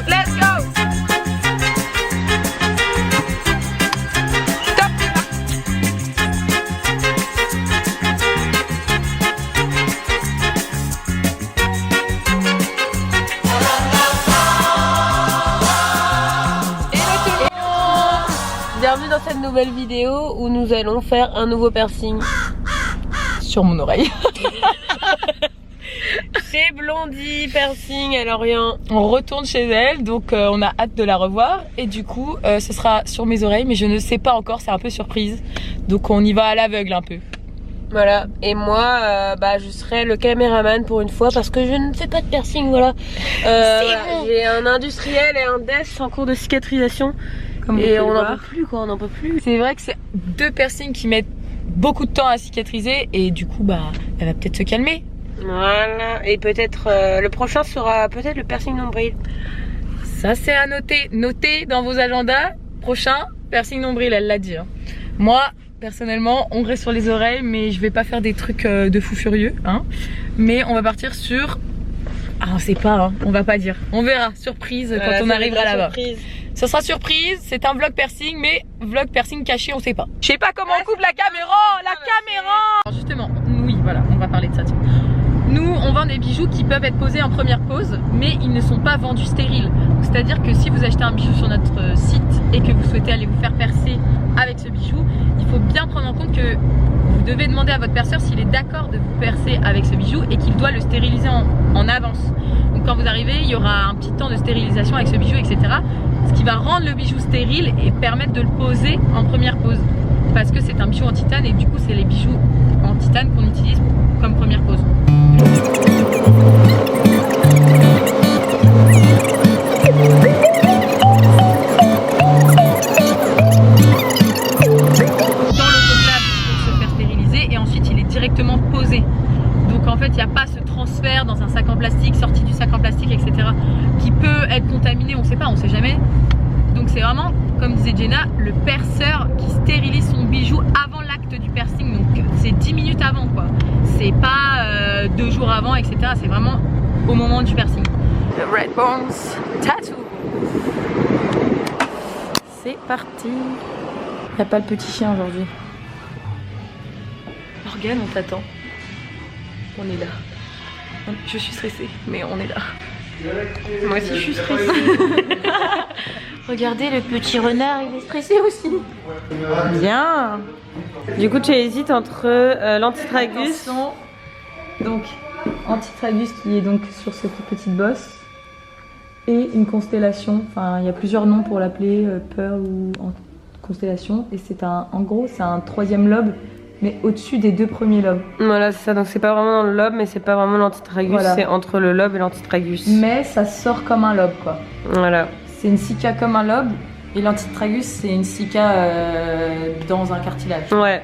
Let's go. Stop. Bienvenue dans cette nouvelle vidéo où nous allons faire un nouveau piercing sur mon oreille. Chez Blondie Piercing à Lorient. On retourne chez elle, donc on a hâte de la revoir. Et du coup, ce sera sur mes oreilles, mais je ne sais pas encore, c'est un peu surprise. Donc on y va à l'aveugle un peu. Voilà, et moi, je serai le caméraman pour une fois parce que je ne fais pas de piercing, voilà. Bon. J'ai un industriel et un DES en cours de cicatrisation. Comme et on n'en peut plus quoi, on n'en peut plus. C'est vrai que c'est deux piercings qui mettent beaucoup de temps à cicatriser et du coup, elle va peut-être se calmer. Voilà, et peut-être le prochain sera peut-être le piercing nombril. Ça c'est à noter, notez dans vos agendas. Prochain, piercing nombril, elle l'a dit. Hein. Moi, personnellement, on reste sur les oreilles, mais je vais pas faire des trucs de fou furieux. Hein. Mais on va partir sur... Ah, on sait pas, hein. On va pas dire. On verra, surprise quand on arrivera là-bas. Ça sera surprise, c'est un vlog piercing, mais vlog piercing caché, on sait pas. Je sais pas comment on coupe la caméra, Alors justement, oui, voilà, on va parler de ça. Tiens. Nous, on vend des bijoux qui peuvent être posés en première pose, mais ils ne sont pas vendus stériles. C'est-à-dire que si vous achetez un bijou sur notre site et que vous souhaitez aller vous faire percer avec ce bijou, il faut bien prendre en compte que vous devez demander à votre perceur s'il est d'accord de vous percer avec ce bijou et qu'il doit le stériliser en avance. Donc quand vous arrivez, il y aura un petit temps de stérilisation avec ce bijou, etc. Ce qui va rendre le bijou stérile et permettre de le poser en première pose. Parce que c'est un bijou en titane et du coup c'est les bijoux en titane qu'on utilise comme première pose. Directement posé. Donc en fait il n'y a pas ce transfert dans un sac en plastique, sorti du sac en plastique, etc. qui peut être contaminé, on sait pas, on sait jamais. Donc c'est vraiment, comme disait Jenna, le perceur qui stérilise son bijou avant l'acte du piercing. Donc c'est 10 minutes avant quoi. C'est pas 2 jours avant, etc. C'est vraiment au moment du piercing. Le Red Bones Tattoo. C'est parti. Il n'y a pas le petit chien aujourd'hui. Morgane, on t'attend. On est là. Je suis stressée, mais on est là. Moi aussi je suis stressée. Regardez le petit renard, il est stressé aussi. Bien. Du coup tu hésites entre l'antitragus. Donc antitragus qui est donc sur cette petite bosse et une constellation. Enfin il y a plusieurs noms pour l'appeler, Pearl ou constellation. Et c'est en gros c'est un 3e lobe. Mais au-dessus des 2 premiers lobes. Voilà, c'est ça. Donc c'est pas vraiment dans le lobe, mais c'est pas vraiment l'antitragus. Voilà. C'est entre le lobe et l'antitragus. Mais ça sort comme un lobe, quoi. Voilà. C'est une cica comme un lobe. Et l'antitragus, c'est une cica dans un cartilage. Ouais.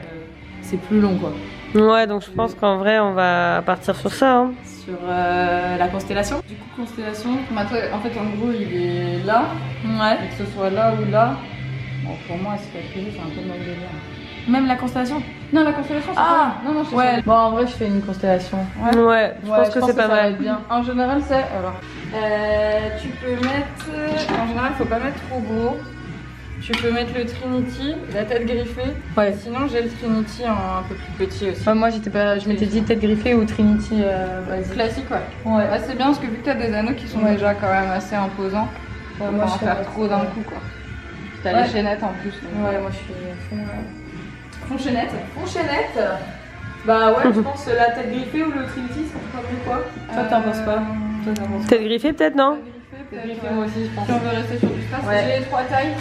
C'est plus long, quoi. Ouais, donc je pense qu'en vrai, on va partir sur ça. Hein. Sur la constellation. Du coup, constellation, en fait, en gros, il est là. Ouais. Et que ce soit là ou là. Bon, pour moi, c'est un peu le même délire. Même la constellation? Non, la constellation c'est pas... Non, je sais pas. Bon, en vrai, je fais une constellation. Ouais, je pense que c'est pas mal. Bien. En général, c'est... Alors, tu peux mettre... En général, faut pas mettre trop gros. Tu peux mettre le Trinity, la tête griffée. Ouais. Sinon, j'ai le Trinity en un peu plus petit aussi. Moi, je m'étais dit tête griffée ou Trinity classique, ouais. C'est bien parce que vu que t'as des anneaux qui sont déjà quand même assez imposants, on va pas en faire trop d'un coup, quoi. T'as les chaînettes en plus. Donc... Ouais, moi, je suis... Fonchénette. Bah ouais, je pense la tête griffée ou le Trinity, c'est pas mieux quoi. Toi t'en penses pas? Tête griffée peut-être, non? Tête griffée, moi aussi je pense. Si on veut rester sur du space, j'ai les 3 tailles.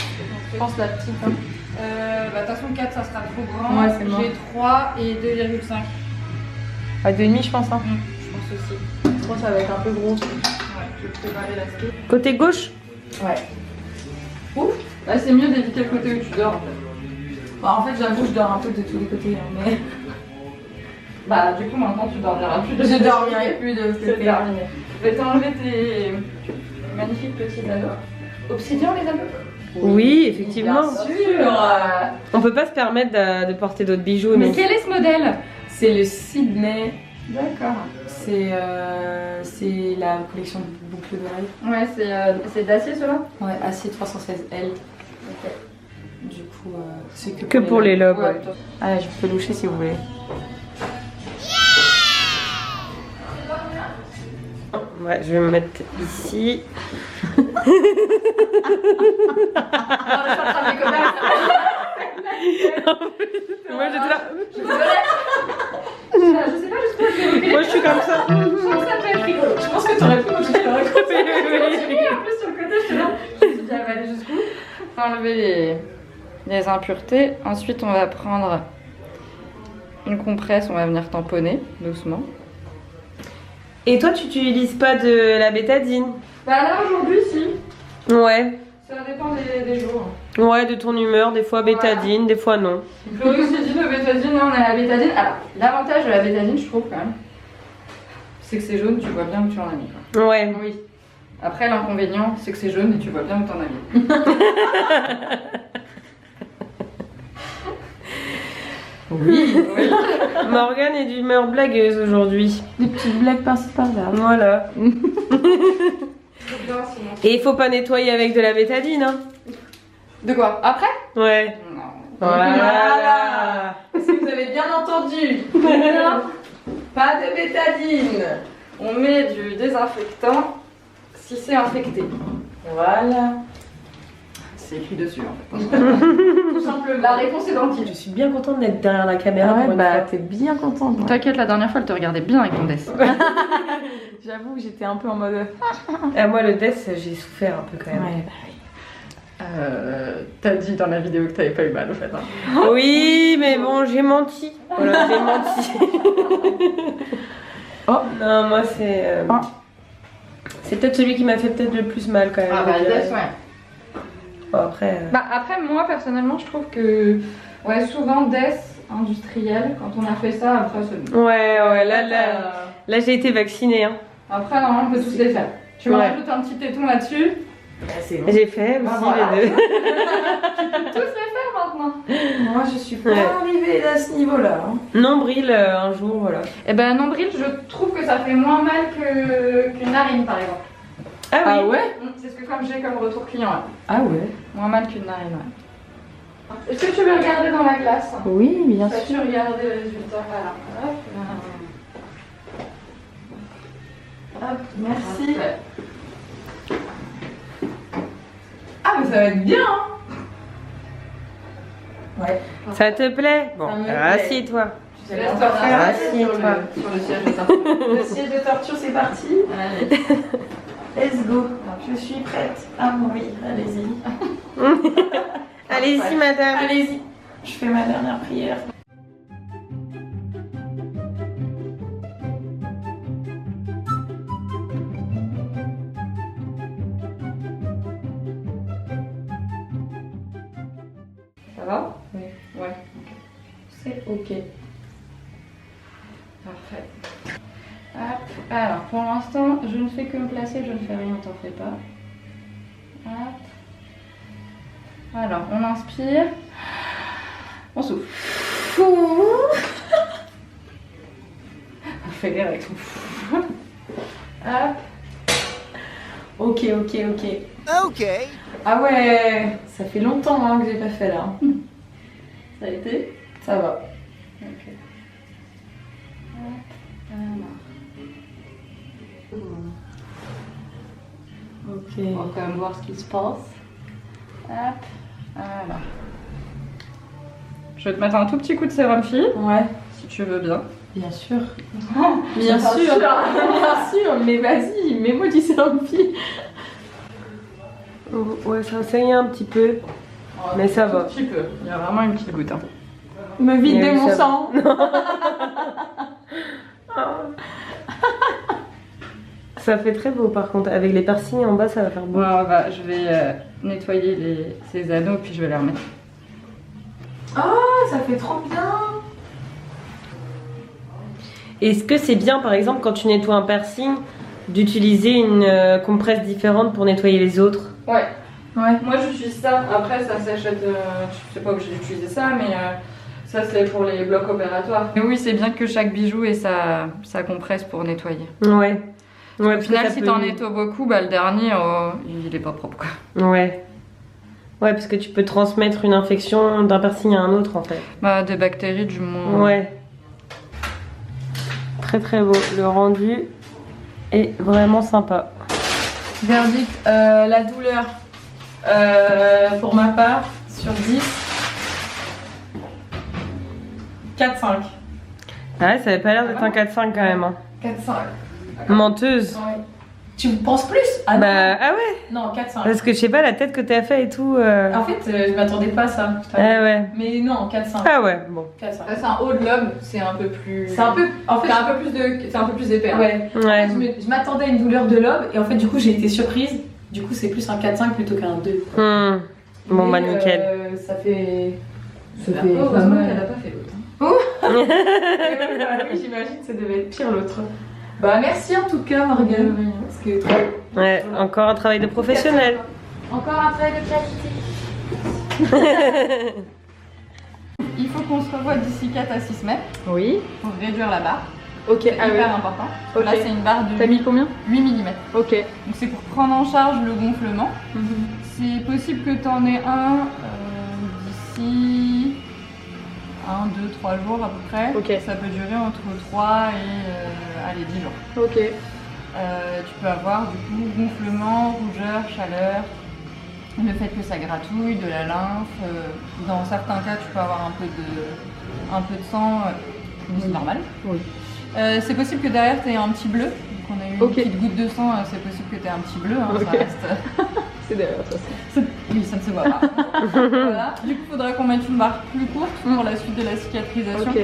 Je pense la petite. Hein. De toute façon 4 ça sera trop grand. Ouais, j'ai 3 et 2,5. À 2,5 je pense. Hein. Je pense aussi. 3 ça va être un peu gros. Ouais, je vais préparer la skate. Côté gauche? Ouais. Ouf. Là c'est mieux d'éviter le côté où tu dors en fait. Bah, en fait, j'avoue, je dors un peu de tous les côtés, hein, mais... Bah, du coup, maintenant, tu dormiras plus de... Je dormirai plus de ce côté. Je vais t'enlever tes magnifiques petits anneaux. Obsidian, les anneaux? Oui, effectivement. Bien sûr. On peut pas se permettre de porter d'autres bijoux. Mais quel est ce modèle? C'est le Sydney. D'accord. C'est la collection de boucles d'oreilles. Ouais, c'est d'acier ceux-là. Ouais, acier 316L. Ok. Du coup, c'est Que pour les lobes. Ouais. Allez, je peux loucher si vous voulez. Ouais, je vais me mettre ici. Moi j'étais là. Je sais pas jusqu'où je vais. Moi je suis comme ça. Je pense que ça peut être rigolo. Je pense que t'aurais pu m'en faire un coup. En plus sur le côté, j'étais là. Je me suis dit, elle va aller jusqu'où? On va enlever les impuretés. Ensuite, on va prendre une compresse. On va venir tamponner doucement. Et toi tu n'utilises pas de la bétadine? Bah là aujourd'hui, si. Ouais. Ça dépend des jours. Ouais, de ton humeur, des fois bétadine, des fois non. Fluoxétine, bétadine, là on a la bétadine. Alors, l'avantage de la bétadine, je trouve quand même, c'est que c'est jaune, tu vois bien où tu en as mis. Quoi. Ouais. Oui. Après, l'inconvénient, c'est que c'est jaune et tu vois bien où t'en as mis. Oui. Morgane est d'humeur blagueuse aujourd'hui. Des petites blagues par-ci par-là. Voilà. Et il faut pas nettoyer avec de la bétadine, hein. De quoi? Après? Ouais. Non. Voilà. Si vous avez bien entendu. Pas de bétadine. On met du désinfectant si c'est infecté. Voilà. C'est écrit dessus en fait. Tout simplement. La réponse est dans le Je titre. suis bien contente d'être derrière la caméra. pour une fois. t'es bien contente. Ouais. T'inquiète, la dernière fois, elle te regardait bien avec ton desk. J'avoue que j'étais un peu en mode. Ah, moi le death, j'ai souffert un peu quand même. Ouais, bah oui. T'as dit dans la vidéo que t'avais pas eu mal au fait. Hein. Oui, mais bon, j'ai menti. Voilà, j'ai menti. Oh. Non, moi c'est. Oh. C'est peut-être celui qui m'a fait peut-être le plus mal quand même. Ah bah, je le dirais. desk, ouais. Bon, après. Bah après moi personnellement je trouve que ouais souvent death industriel quand on a fait ça après c'est bon. Ouais, là j'ai été vaccinée. Hein. Après normalement on peut tous les faire. Tu me Ouais. rajoutes un petit téton là-dessus. C'est bon. J'ai fait aussi Bah, voilà. les deux. Tu peux tous les faire maintenant. Moi, je suis pas Ouais. arrivée à ce niveau-là. Hein. Nombril un jour, voilà. Et ben nombril je trouve que ça fait moins mal qu'une narine par exemple. Ah oui. Ah ouais? C'est ce que comme j'ai comme retour client. Ouais. Ah ouais. Moins mal qu'une narine. Ouais. Est-ce que tu veux regarder dans la glace? Oui, bien sûr. As-tu regardé le résultat? Voilà. Hop. Hop, merci. Parfait. Ah, mais ça va être bien, hein. Ouais. Ça te plaît? Bon, Ça me plaît. assieds-toi. Je te laisse te faire Assieds-toi. sur le siège de torture. Le siège de torture, c'est parti. Allez. Let's go. Je suis prête à mourir. Allez-y. Allez-y, madame. Allez-y. Je fais ma dernière prière. Ça va? Oui. Ouais. C'est ok. Parfait. Hop. Alors, pour l'instant, je ne fais que me placer, je ne fais rien, t'en fais pas. Hop. Alors, on inspire. On souffle. On fait avec tout. Hop. Ok. Ah ouais, ça fait longtemps hein, que j'ai pas fait là. Ça a été? Ça va. Ok. Hop. Alors. Ok. On va quand même voir ce qui se passe. Hop. Voilà. Je vais te mettre un tout petit coup de sérum fille, Ouais, si tu veux bien. bien sûr. Bien sûr. Bien sûr, mais vas-y, mets-moi du sérum fille. Ouais, ça saigne un petit peu. Mais ça va. Un petit peu. Il y a vraiment une petite goutte. Hein. Me vider Mais oui, mon ça sang. Ça fait très beau par contre. Avec les piercings en bas, ça va faire beau. Bon, je vais nettoyer ces anneaux puis je vais les remettre. Oh, ça fait trop bien. Est-ce que c'est bien, par exemple, quand tu nettoies un piercing, d'utiliser une compresse différente pour nettoyer les autres? Ouais. Ouais. Moi j'utilise ça. Après ça s'achète. Je sais pas que j'ai utilisé ça, mais Ça c'est pour les blocs opératoires. Mais oui, c'est bien que chaque bijou ait sa compresse pour nettoyer. Ouais. Ouais, Au final, si t'en nettoies beaucoup, bah le dernier, il est pas propre quoi. Ouais. Ouais, parce que tu peux transmettre une infection d'un piercing à un autre en fait. Bah des bactéries du moins. Ouais. Très très beau. Le rendu est vraiment sympa. Verdict, la douleur, pour ma part, sur 10, 4-5. Ouais, ça avait pas l'air d'être un 4-5 quand même. Hein. 4-5. Menteuse. Ouais. Tu penses plus? Ah non. Bah, ah ouais. Non, 4-5. Parce que je sais pas, la tête que t'as fait et tout. En fait, je m'attendais pas à ça. Ah ouais. Mais non, 4-5. Ah ouais, bon. 4-5. C'est un haut de lobe, c'est un peu plus. C'est un peu. En fait, c'est un peu plus épais. Hein. Ouais. Ouais. Je m'attendais à une douleur de lobe et en fait, du coup, j'ai été surprise. Du coup, c'est plus un 4-5 plutôt qu'un 2. Bon, Mais, bah nickel. Ça fait. Ça fait. Heureusement qu'elle a pas fait l'autre. Oui, j'imagine que ça devait être pire l'autre. Bah, merci en tout cas, Morgane. Parce que. Ouais, encore un travail de professionnel. Encore un travail de qualité. Il faut qu'on se revoie d'ici 4 à 6 semaines Oui. pour réduire la barre. Ok, C'est hyper important. Ok. Là, c'est une barre de T'as mis combien? 8 mm. Ok. Donc, c'est pour prendre en charge le gonflement. C'est possible que tu en aies un d'ici 1, 2, 3 jours à peu près. Ok. Ça peut durer entre 3 et allez, 10 jours. Ok. Tu peux avoir du coup gonflement, rougeur, chaleur, le fait que ça gratouille, de la lymphe. Dans certains cas, tu peux avoir un peu de sang, mais c'est normal. Oui. C'est possible que derrière tu aies un petit bleu. Donc on a eu une Ok. petite goutte de sang, c'est possible que tu aies un petit bleu. Hein, Ok. ça reste. C'est derrière ça. Oui, ça ne se voit pas. Voilà. Du coup, il faudrait qu'on mette une barre plus courte pour la suite de la cicatrisation. Ok.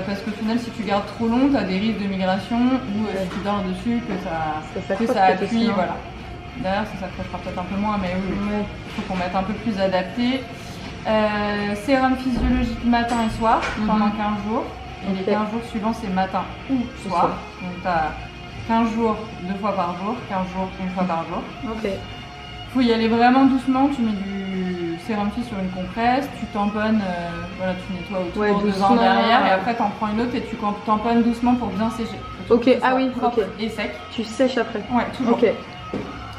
Parce qu'au final, si tu gardes trop long, tu as des risques de migration ou si tu dors dessus, que ça appuie. Voilà. Derrière, ça s'accrochera peut-être un peu moins, mais oui, il faut qu'on mette un peu plus adapté. Sérum physiologique matin et soir pendant 15 jours. Et les 15 jours suivants, c'est matin ou soir. Donc, tu as 15 jours 2 fois par jour, 15 jours 1 fois par jour. Ok. Faut y aller vraiment doucement, tu mets du sérum phy sur une compresse, tu tamponnes, voilà, tu nettoies autour, devant, derrière, et après tu en prends une autre et tu tamponnes doucement pour bien sécher. Ok, ah oui, propre ok. et sec. Tu sèches après. Ouais, toujours. Ok.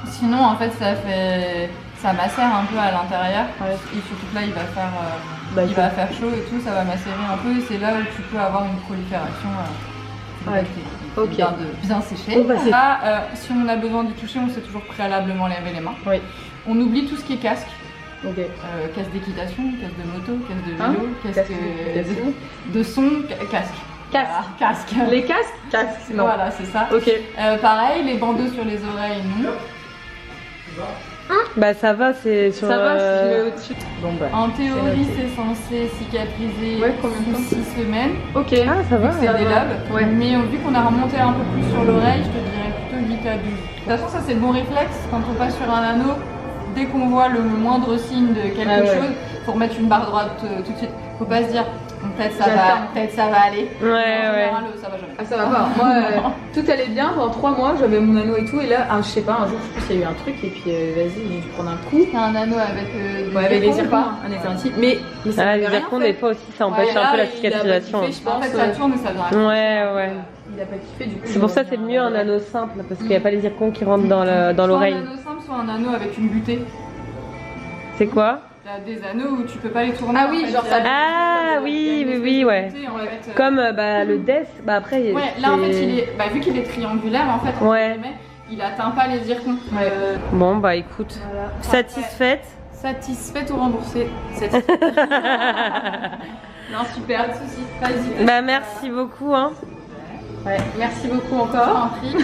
Sinon, en fait, ça macère un peu à l'intérieur. Ouais. Et surtout que là, il va faire, Bah, il va faire chaud et tout, ça va macérer un peu, et c'est là où tu peux avoir une prolifération. Ouais. Ok. Bien séché. Oh, bah, c'est- Là, si on a besoin d'y toucher, on sait toujours préalablement laver les mains. Oui. On oublie tout ce qui est casque. Ok. Casque d'équitation, casque de moto, casque de Hein vélo, casque de son, casque. Casque. Voilà, casque. Les casques? Casques, non. Voilà, c'est ça. Ok. Pareil, les bandeaux sur les oreilles, non. Bah ça va, c'est sur... Ça va si je mets au-dessus. Bon bah. En théorie, c'est censé cicatriser Ouais, combien de temps? sous 6 semaines. Ok. Ah ça va. C'est des va. lobes. Ouais. Mais vu qu'on a remonté un peu plus sur l'oreille, je te dirais plutôt 8 à 12. De toute façon, ça c'est le bon réflexe. Quand on passe sur un anneau, dès qu'on voit le moindre signe de quelque chose, faut remettre une barre droite tout de suite. Faut pas se dire peut-être ça va aller. Ouais, En ouais. général, ça va jamais. Ah ça va pas. Moi tout allait bien pendant 3 mois, j'avais mon anneau et tout et là je sais pas un jour je pense qu'il y a eu un truc et puis vas-y je vais prendre un coup. T'as un anneau avec des Ouais, avec les zircons, zircons, pas un éternity. Mais ça Ah, m'avait les rien zircons fait. des fois aussi ça empêche Ouais, un peu là, la cicatrisation. il a pas kiffé, je En pense. fait, ça tourne et ça vient. Ouais. Il a pas kiffé du coup. C'est pour ça que c'est mieux un anneau simple parce qu'il n'y a pas les zircons qui rentrent dans l'oreille. Soit un anneau simple, soit un anneau avec une butée. C'est quoi? T'as des anneaux où tu peux pas les tourner. Ah oui, en fait. genre ça- Il y a- Ah il y a oui, une oui, espèce oui, de ouais. butée, en fait. Comme le death, bah après... Ouais, là en fait, c'est- vu qu'il est triangulaire, en fait, Ouais. il atteint pas les zircons. Ouais. Bon bah écoute, Voilà. satisfaite. Satisfaite ou remboursée. Non, super, pas de soucis, pas hésiter. Bah merci beaucoup hein. Ouais, merci beaucoup Je encore. t'en prie.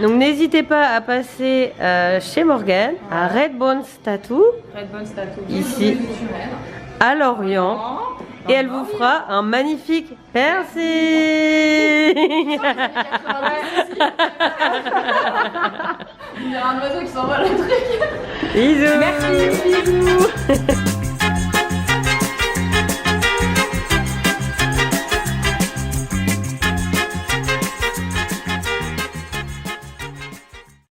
Donc n'hésitez pas à passer chez Morgane à Red Bones Tattoo Red Bones Tattoo. ici à Lorient et elle vous fera un magnifique piercing. Il y a un oiseau qui s'envole le truc. Bisous. Merci, bisous.